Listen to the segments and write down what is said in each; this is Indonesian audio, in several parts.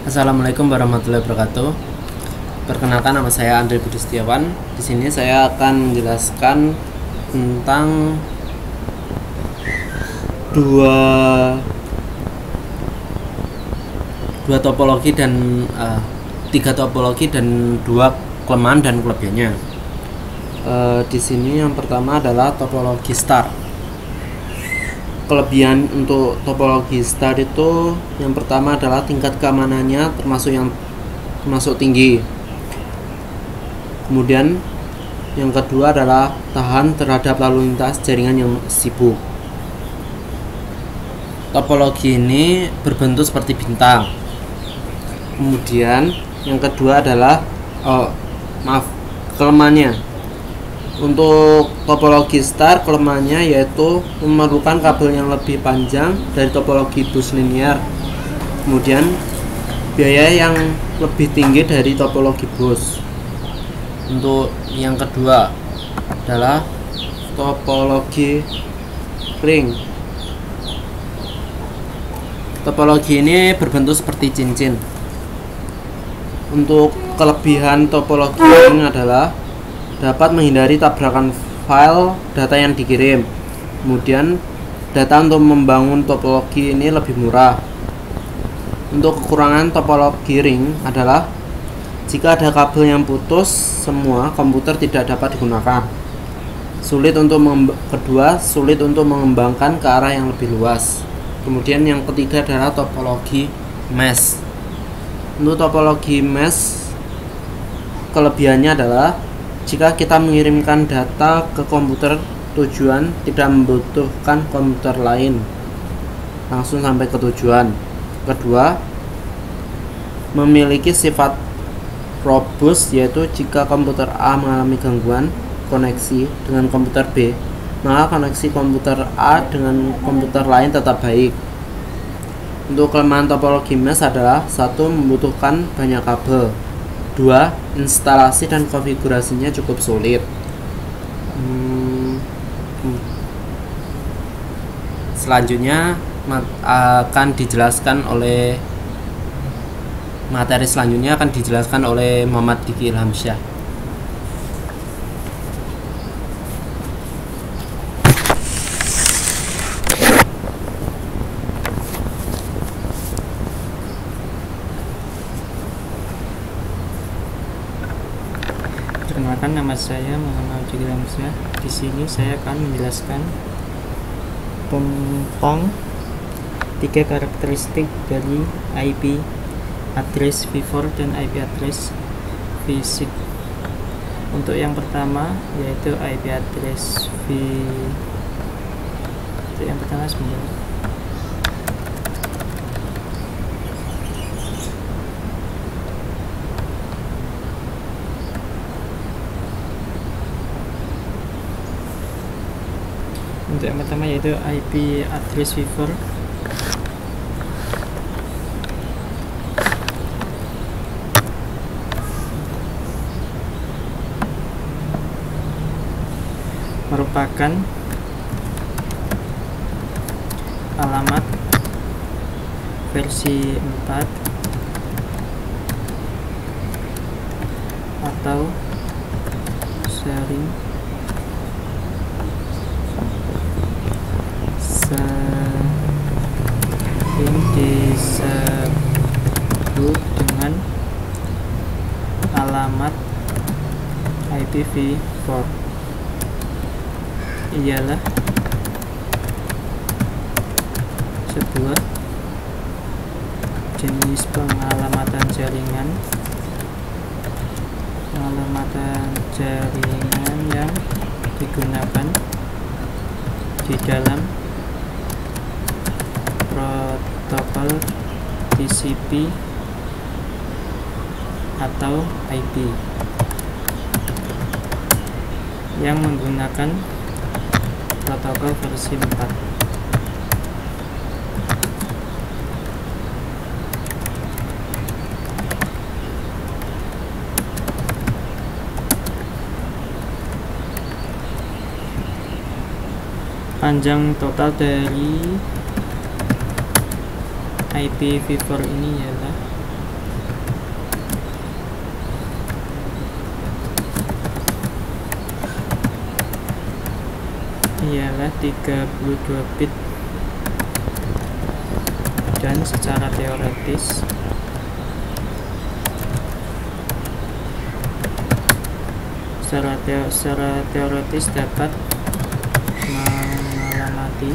Assalamualaikum warahmatullahi wabarakatuh. Perkenalkan, nama saya Andre Budi Setiawan. Di sini saya akan menjelaskan tentang dua topologi dan tiga topologi dan dua kelemahan dan kelebihannya. Di sini yang pertama adalah topologi star. Kelebihan untuk topologi star itu yang pertama adalah tingkat keamanannya termasuk tinggi. Kemudian yang kedua adalah tahan terhadap lalu lintas jaringan yang sibuk. Topologi ini berbentuk seperti bintang. Kemudian yang kedua adalah kelemahannya. Untuk topologi star, kelemahannya yaitu memerlukan kabel yang lebih panjang dari topologi bus linear. Kemudian biaya yang lebih tinggi dari topologi bus. Untuk yang kedua adalah topologi ring. Topologi ini berbentuk seperti cincin. Untuk kelebihan topologi ring adalah dapat menghindari tabrakan file data yang dikirim. Kemudian data untuk membangun topologi ini lebih murah. Untuk kekurangan topologi ring adalah jika ada kabel yang putus semua, komputer tidak dapat digunakan. Sulit untuk mengembangkan ke arah yang lebih luas. Kemudian yang ketiga adalah topologi mesh. Untuk topologi mesh, kelebihannya adalah jika kita mengirimkan data ke komputer tujuan tidak membutuhkan komputer lain, langsung sampai ke tujuan. Kedua, memiliki sifat robust, yaitu jika komputer A mengalami gangguan koneksi dengan komputer B, maka koneksi komputer A dengan komputer lain tetap baik. Untuk kelemahan topologi mesh adalah satu, membutuhkan banyak kabel. 2. Instalasi dan konfigurasinya cukup sulit. Selanjutnya akan dijelaskan oleh Muhammad Diki Ilhamsyah. Perkenalkan, nama saya Muhammad Diki Ilhamsyah. Di sini saya akan menjelaskan tentang tiga karakteristik dari IP address v4 dan IP address v6. Untuk yang pertama yaitu IP address sebentar. Untuk yang pertama yaitu IP address v4. Merupakan alamat versi 4 atau sering disebut dengan alamat IPv4. Ialah sebuah jenis pengalamatan jaringan yang digunakan di dalam protokol TCP atau IP yang menggunakan protokol versi 4. Panjang total dari IPv4 ini ialah ialah 32 bit, dan secara teoretis dapat mengalamati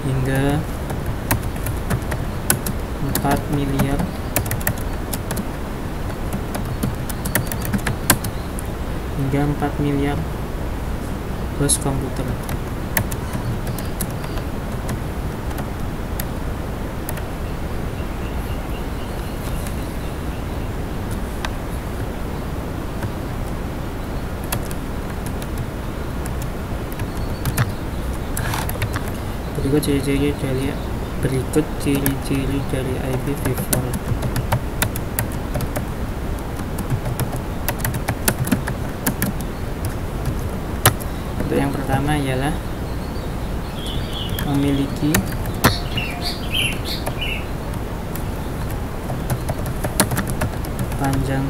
hingga 4 miliar bus komputer. Berikut ciri-ciri dari IPv4. Untuk yang pertama ialah memiliki panjang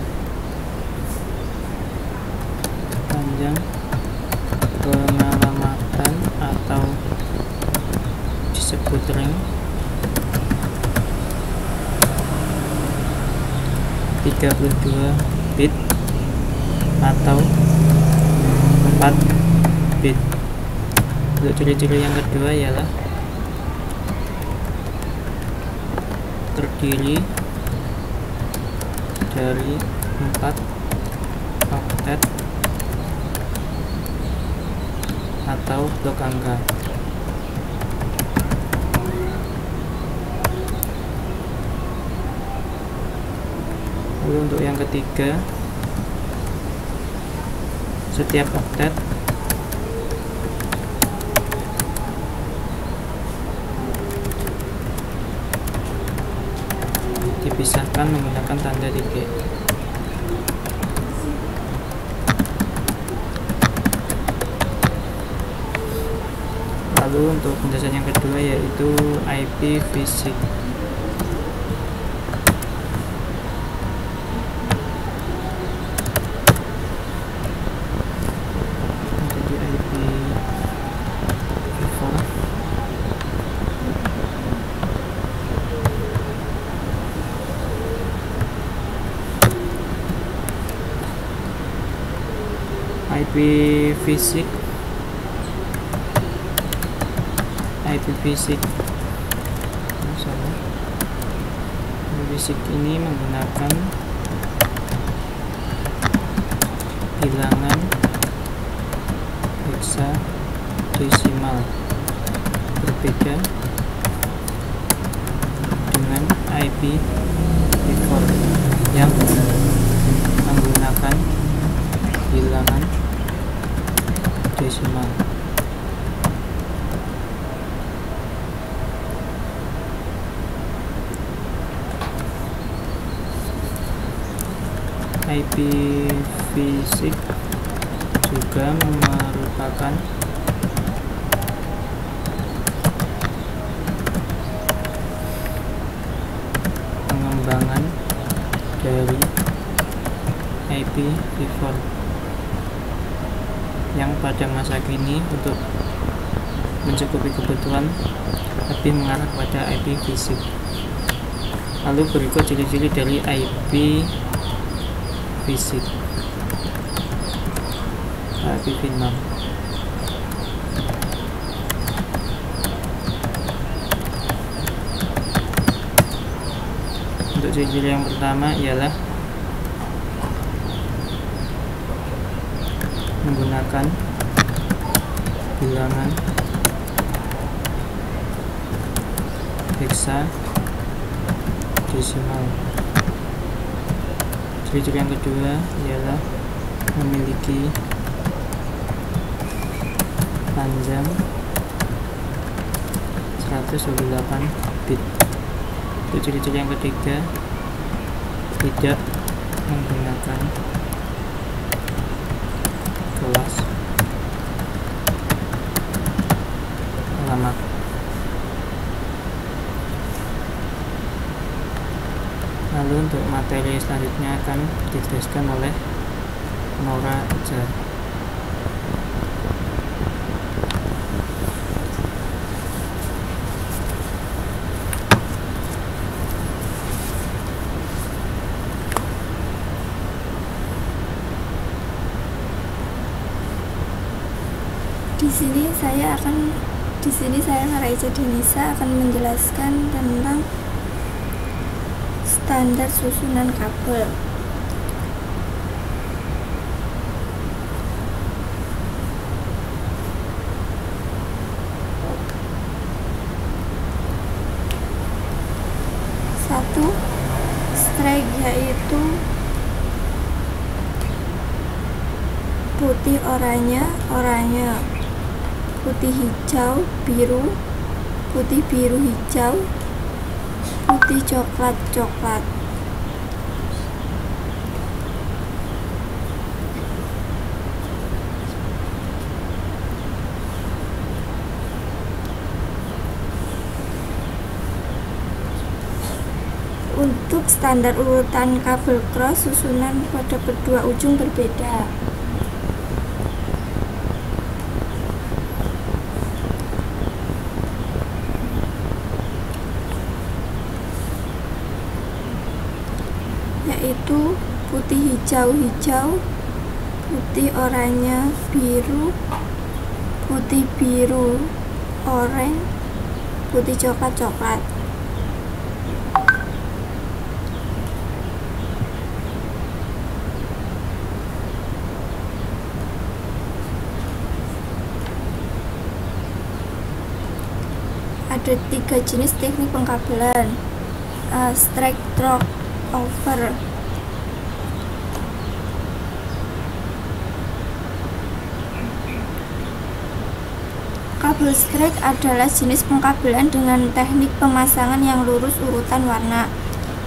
pengalamatan atau disebut ring 32 bit atau 4 bit. Untuk ciri-ciri yang kedua ialah terdiri dari 4 oktet atau blok angka. Lalu untuk yang ketiga, setiap oktet dipisahkan menggunakan tanda titik. Lalu untuk penjelasan yang kedua yaitu IPv6. IPv6 ini menggunakan bilangan hexadesimal, berbeda dengan IPv4 yang menggunakan bilangan desimal. IPv6 juga merupakan pengembangan dari IPv4 yang pada masa kini untuk mencukupi kebutuhan lebih mengarah pada IPv6. Lalu berikut ciri-ciri dari IPv6. IPv6. Untuk ciri-ciri yang pertama ialah menggunakan bilangan hexadesimal. Ciri-ciri yang kedua ialah memiliki panjang 128 bit. Untuk ciri-ciri yang ketiga, tidak menggunakan kelas alamat. Lalu untuk materi selanjutnya akan dijelaskan oleh Nora Ija. Di sini saya Raiza Denisa akan menjelaskan tentang standar susunan kabel. Satu, strike yaitu putih oranye, putih hijau biru, putih biru hijau, putih coklat. Untuk standar urutan kabel cross, susunan pada kedua ujung berbeda. Yaitu putih hijau, putih oranye biru, putih biru oranye, putih coklat. Ada 3 jenis teknik pengkabelan. Strike, drop, over. Kabel strike adalah jenis pengkabelan dengan teknik pemasangan yang lurus urutan warna.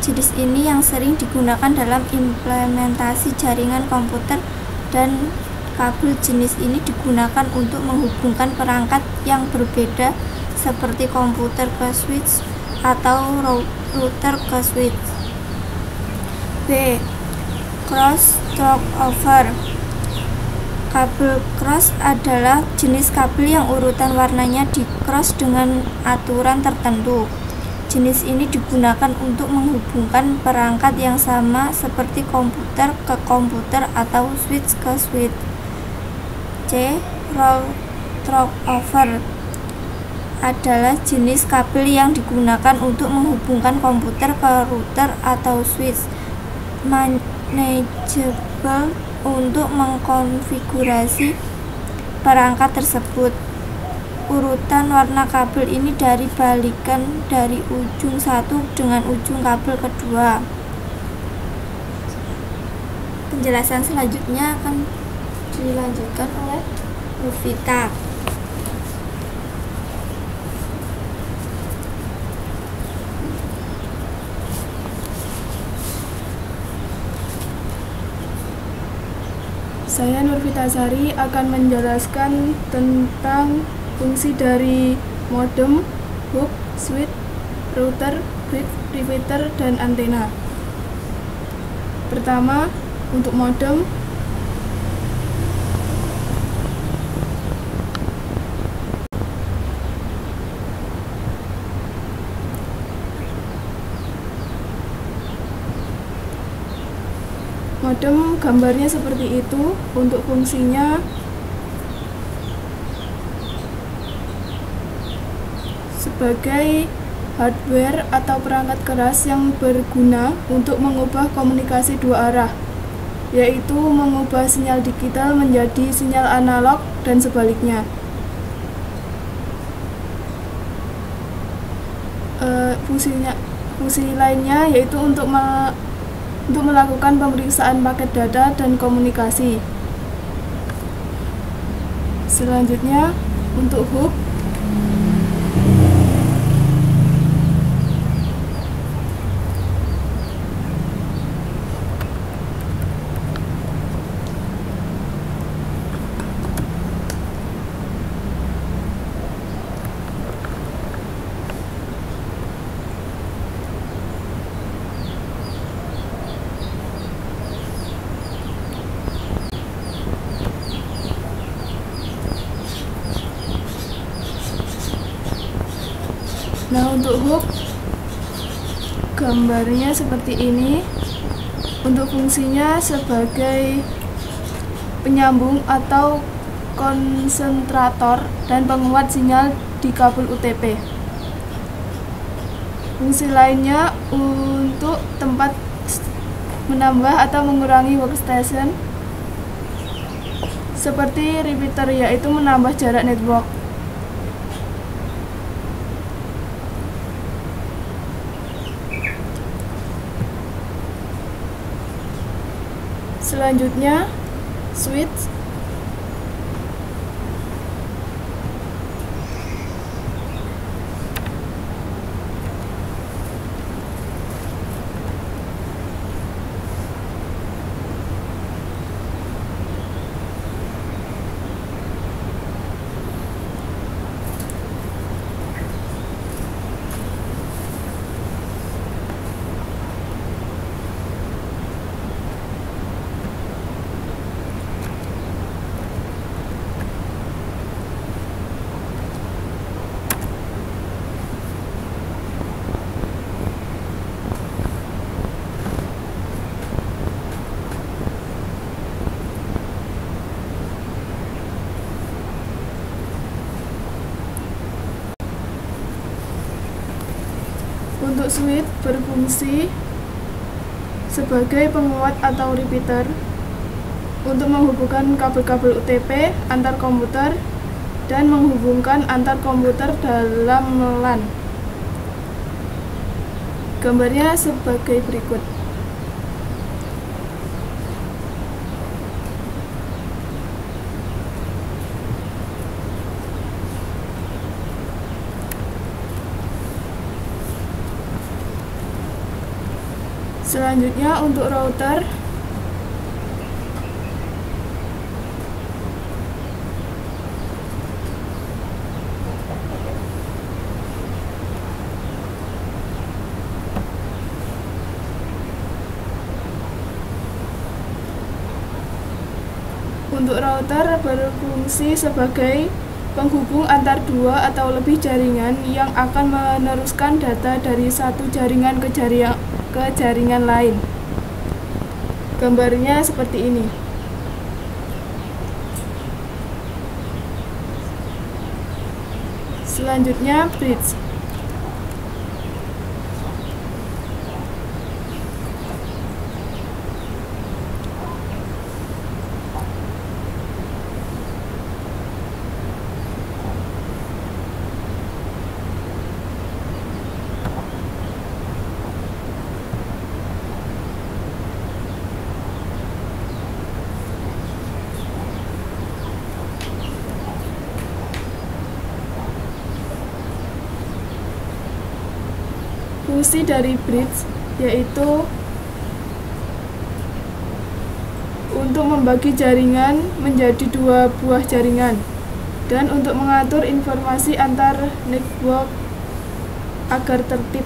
Jenis ini yang sering digunakan dalam implementasi jaringan komputer, dan kabel jenis ini digunakan untuk menghubungkan perangkat yang berbeda seperti komputer ke switch atau router ke switch. B. Cross talk over. Kabel cross adalah jenis kabel yang urutan warnanya di cross dengan aturan tertentu. Jenis ini digunakan untuk menghubungkan perangkat yang sama seperti komputer ke komputer atau switch ke switch. C. Roll talk over adalah jenis kabel yang digunakan untuk menghubungkan komputer ke router atau switch. Manageable untuk mengkonfigurasi perangkat tersebut. Urutan warna kabel ini dari balikan dari ujung satu dengan ujung kabel kedua. Penjelasan selanjutnya akan dilanjutkan oleh Nurvita. Saya Nurvita Sari akan menjelaskan tentang fungsi dari modem, hub, switch, router, bridge, repeater, dan antena. Pertama, untuk modem, gambarnya seperti itu. Untuk fungsinya sebagai hardware atau perangkat keras yang berguna untuk mengubah komunikasi dua arah, yaitu mengubah sinyal digital menjadi sinyal analog dan sebaliknya. Fungsi lainnya yaitu untuk melakukan pemeriksaan paket data dan komunikasi. Selanjutnya, untuk hub, gambarnya seperti ini. Untuk fungsinya sebagai penyambung atau konsentrator dan penguat sinyal di kabel UTP. Fungsi lainnya untuk tempat menambah atau mengurangi workstation seperti repeater, yaitu menambah jarak network. Selanjutnya, switch. Untuk switch berfungsi sebagai penguat atau repeater untuk menghubungkan kabel-kabel UTP antar komputer dan menghubungkan antar komputer dalam LAN. Gambarnya sebagai berikut. Selanjutnya untuk router, berfungsi sebagai penghubung antar dua atau lebih jaringan yang akan meneruskan data dari satu jaringan ke jaringan lain. Gambarnya seperti ini. Selanjutnya bridge. Fungsi dari bridge yaitu untuk membagi jaringan menjadi dua buah jaringan dan untuk mengatur informasi antar network agar tertib.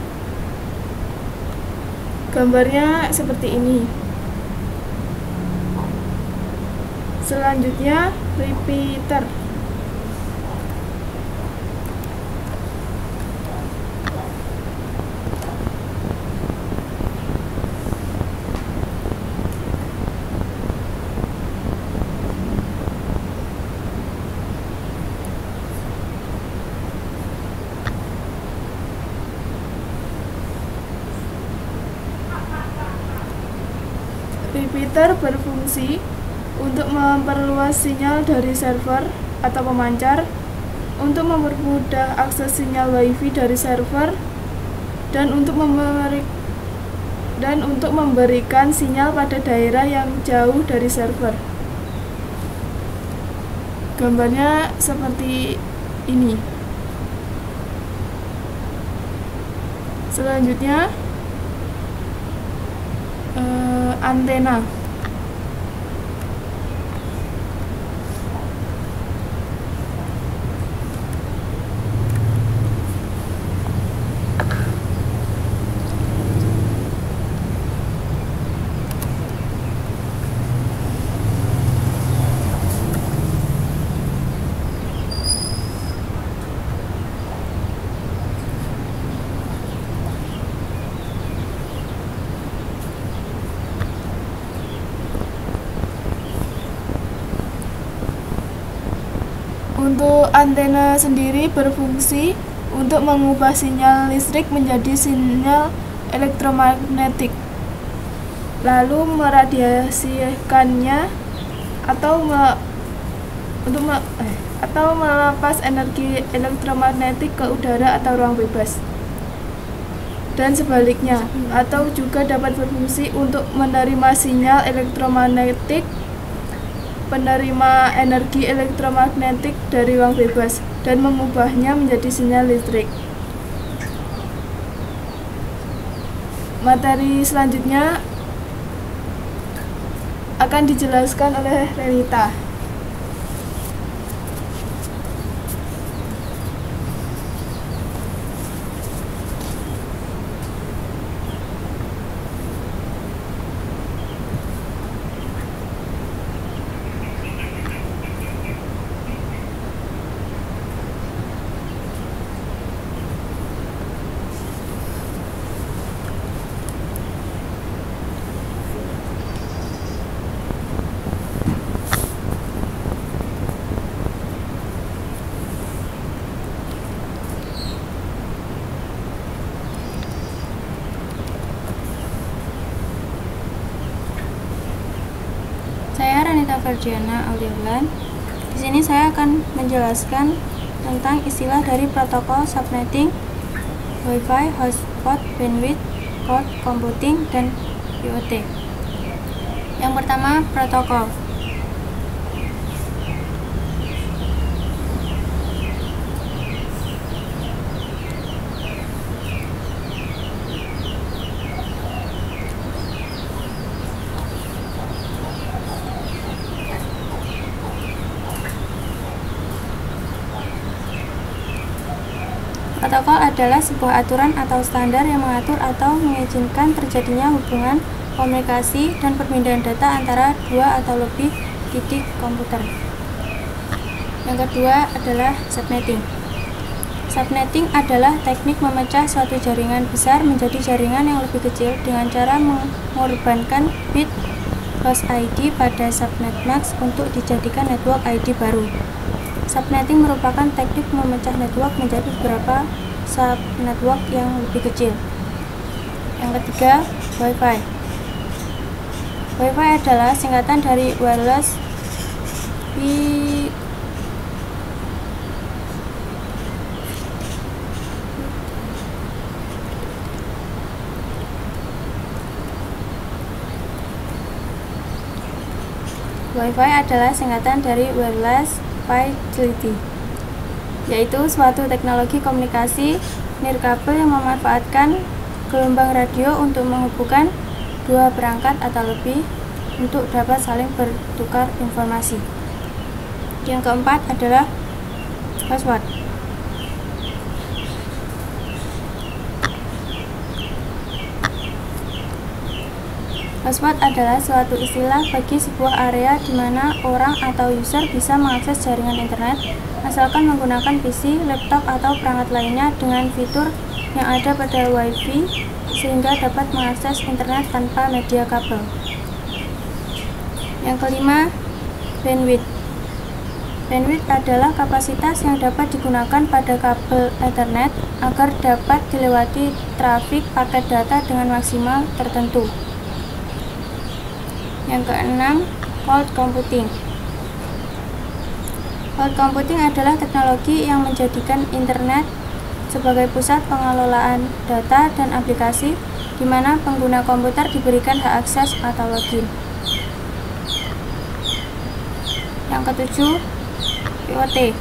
Gambarnya seperti ini. Selanjutnya repeater. Repeater berfungsi untuk memperluas sinyal dari server atau pemancar, untuk mempermudah akses sinyal WiFi dari server, dan untuk memberikan sinyal pada daerah yang jauh dari server. Gambarnya seperti ini. Selanjutnya antena. Untuk antena sendiri berfungsi untuk mengubah sinyal listrik menjadi sinyal elektromagnetik, lalu meradiasikannya atau melepas energi elektromagnetik ke udara atau ruang bebas, dan sebaliknya, atau juga dapat berfungsi untuk menerima sinyal elektromagnetik, penerima energi elektromagnetik dari ruang bebas, dan mengubahnya menjadi sinyal listrik. Materi selanjutnya akan dijelaskan oleh Renita. Saya Renita Ferdiana Auliulan. Di sini saya akan menjelaskan tentang istilah dari protokol subnetting, Wi-Fi, hotspot, bandwidth, cloud computing, dan IoT. Yang pertama, protokol. Protokol adalah sebuah aturan atau standar yang mengatur atau mengizinkan terjadinya hubungan, komunikasi, dan perpindahan data antara dua atau lebih titik komputer. Yang kedua adalah subnetting. Subnetting adalah teknik memecah suatu jaringan besar menjadi jaringan yang lebih kecil dengan cara mengorbankan bit host ID pada subnet max untuk dijadikan network ID baru. Subnetting merupakan teknik memecah network menjadi beberapa subnetwork yang lebih kecil. Yang ketiga, Wi-Fi. Wi-Fi adalah singkatan dari wireless Wi-Fi adalah singkatan dari wireless fidelity, yaitu suatu teknologi komunikasi nirkabel yang memanfaatkan gelombang radio untuk menghubungkan dua perangkat atau lebih untuk dapat saling bertukar informasi. Yang keempat adalah hotspot. Hotspot adalah suatu istilah bagi sebuah area di mana orang atau user bisa mengakses jaringan internet asalkan menggunakan PC, laptop, atau perangkat lainnya dengan fitur yang ada pada Wi-Fi sehingga dapat mengakses internet tanpa media kabel. Yang kelima, bandwidth. Bandwidth adalah kapasitas yang dapat digunakan pada kabel Ethernet agar dapat dilewati trafik paket data dengan maksimal tertentu. Yang keenam, cloud computing. Cloud computing adalah teknologi yang menjadikan internet sebagai pusat pengelolaan data dan aplikasi di mana pengguna komputer diberikan hak akses atau login. Yang ketujuh, IoT.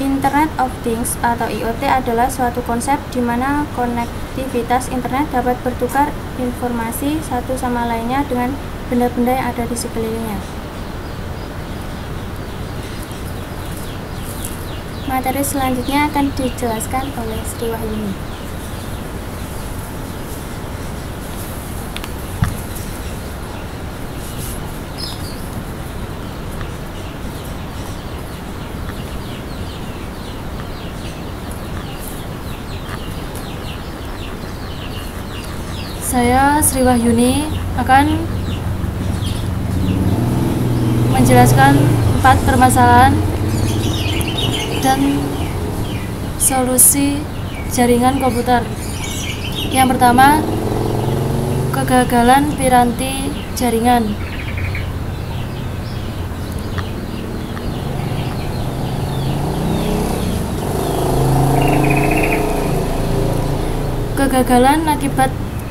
Internet of Things atau IoT adalah suatu konsep di mana konektivitas internet dapat bertukar informasi satu sama lainnya dengan benda-benda yang ada di sekelilingnya. Materi selanjutnya akan dijelaskan oleh Sri Wahyuni. Saya Sri Wahyuni akan menjelaskan 4 permasalahan dan solusi jaringan komputer. Yang pertama, kegagalan piranti jaringan.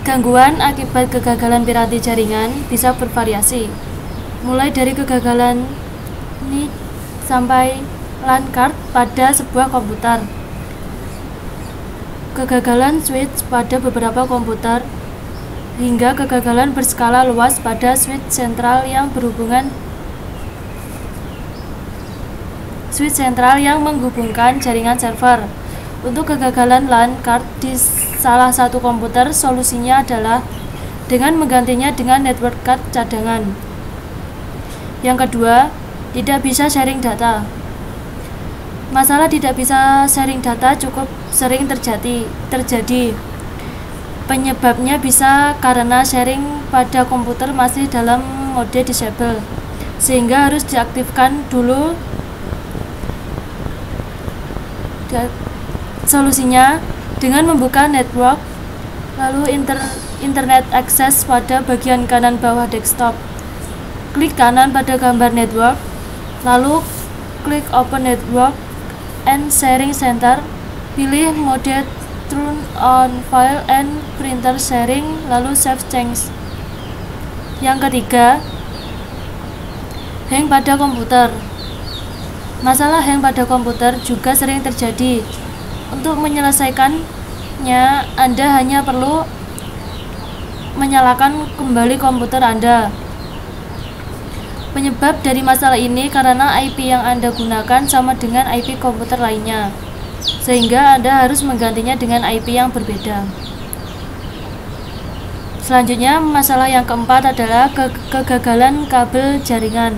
Gangguan akibat kegagalan piranti jaringan bisa bervariasi, mulai dari kegagalan NIC sampai LAN card pada sebuah komputer, kegagalan switch pada beberapa komputer, hingga kegagalan berskala luas pada switch sentral yang menghubungkan jaringan server. Untuk kegagalan LAN card di salah satu komputer, solusinya adalah dengan menggantinya dengan network card cadangan. Yang kedua, tidak bisa sharing data. Masalah tidak bisa sharing data cukup sering terjadi. Penyebabnya bisa karena sharing pada komputer masih dalam mode disable, sehingga harus diaktifkan dulu. Solusinya dengan membuka network, lalu internet access pada bagian kanan bawah desktop. Klik kanan pada gambar network, lalu klik open network and sharing center, pilih mode turn on file and printer sharing, lalu save change. Yang ketiga, hang pada komputer. Masalah hang pada komputer juga sering terjadi. Untuk menyelesaikannya, Anda hanya perlu menyalakan kembali komputer Anda. Penyebab dari masalah ini karena IP yang Anda gunakan sama dengan IP komputer lainnya, sehingga Anda harus menggantinya dengan IP yang berbeda. Selanjutnya, masalah yang keempat adalah kegagalan kabel jaringan.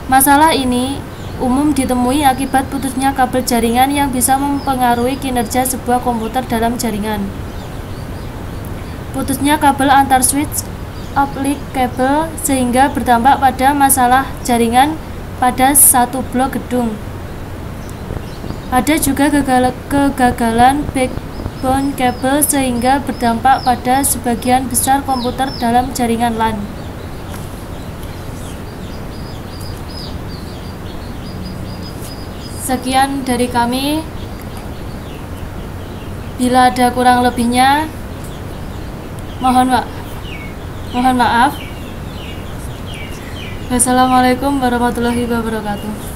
Masalah ini umum ditemui akibat putusnya kabel jaringan yang bisa mempengaruhi kinerja sebuah komputer dalam jaringan. Putusnya kabel antar switch optik kabel sehingga berdampak pada masalah jaringan pada satu blok gedung. Ada juga kegagalan backbone kabel sehingga berdampak pada sebagian besar komputer dalam jaringan LAN. Sekian dari kami. Bila ada kurang lebihnya, mohon maaf. Wassalamualaikum warahmatullahi wabarakatuh.